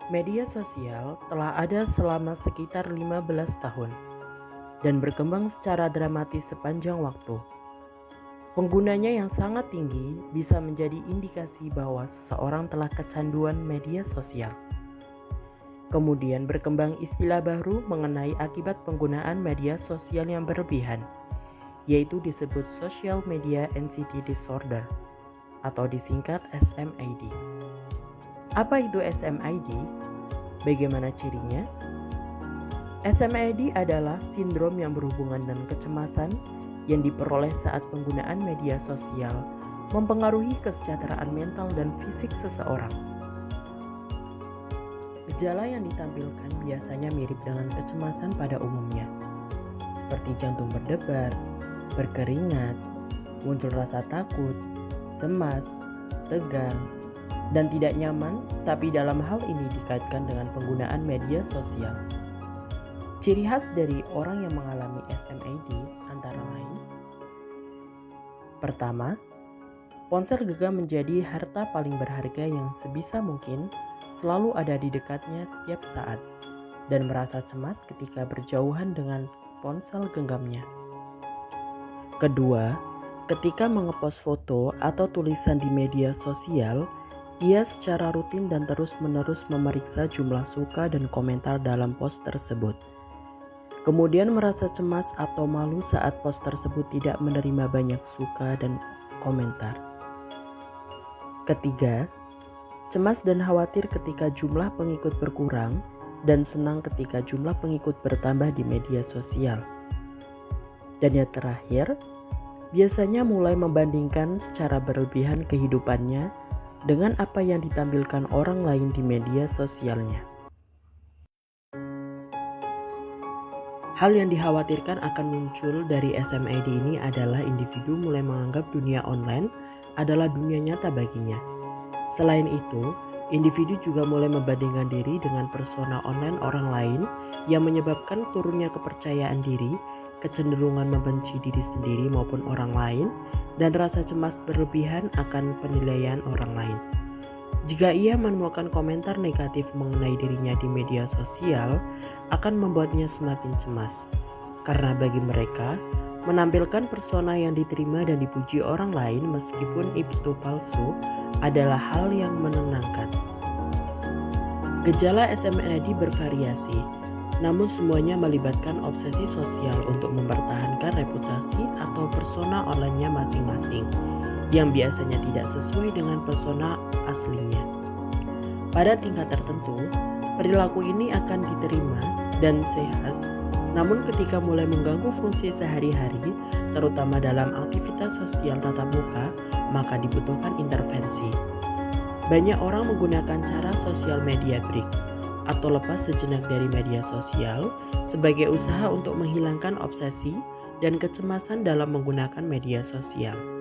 Media sosial telah ada selama sekitar 15 tahun dan berkembang secara dramatis sepanjang waktu. Penggunanya yang sangat tinggi bisa menjadi indikasi bahwa seseorang telah kecanduan media sosial. Kemudian berkembang istilah baru mengenai akibat penggunaan media sosial yang berlebihan, yaitu disebut Social Media Anxiety Disorder atau disingkat SMAD. Apa itu SMAD? Bagaimana cirinya? SMAD adalah sindrom yang berhubungan dengan kecemasan yang diperoleh saat penggunaan media sosial mempengaruhi kesejahteraan mental dan fisik seseorang. Gejala yang ditampilkan biasanya mirip dengan kecemasan pada umumnya, seperti jantung berdebar, berkeringat, muncul rasa takut, cemas, tegang, dan tidak nyaman, tapi dalam hal ini dikaitkan dengan penggunaan media sosial. Ciri khas dari orang yang mengalami SMAD antara lain: pertama, ponsel genggam menjadi harta paling berharga yang sebisa mungkin selalu ada di dekatnya setiap saat dan merasa cemas ketika berjauhan dengan ponsel genggamnya. Kedua, ketika mengepost foto atau tulisan di media sosial, ia secara rutin dan terus-menerus memeriksa jumlah suka dan komentar dalam post tersebut. Kemudian merasa cemas atau malu saat post tersebut tidak menerima banyak suka dan komentar. Ketiga, cemas dan khawatir ketika jumlah pengikut berkurang dan senang ketika jumlah pengikut bertambah di media sosial. Dan yang terakhir, biasanya mulai membandingkan secara berlebihan kehidupannya dengan apa yang ditampilkan orang lain di media sosialnya. Hal yang dikhawatirkan akan muncul dari SMAD ini adalah individu mulai menganggap dunia online adalah dunia nyata baginya. Selain itu, individu juga mulai membandingkan diri dengan persona online orang lain yang menyebabkan turunnya kepercayaan diri, kecenderungan membenci diri sendiri maupun orang lain, dan rasa cemas berlebihan akan penilaian orang lain. Jika ia menemukan komentar negatif mengenai dirinya di media sosial, akan membuatnya semakin cemas. Karena bagi mereka, menampilkan persona yang diterima dan dipuji orang lain meskipun itu palsu adalah hal yang menenangkan. Gejala SMAD bervariasi, namun semuanya melibatkan obsesi sosial untuk mempertahankan reputasi atau persona online-nya masing-masing, yang biasanya tidak sesuai dengan persona aslinya. Pada tingkat tertentu, perilaku ini akan diterima dan sehat, namun ketika mulai mengganggu fungsi sehari-hari, terutama dalam aktivitas sosial tatap muka, maka dibutuhkan intervensi. Banyak orang menggunakan cara sosial media break atau lepas sejenak dari media sosial sebagai usaha untuk menghilangkan obsesi dan kecemasan dalam menggunakan media sosial.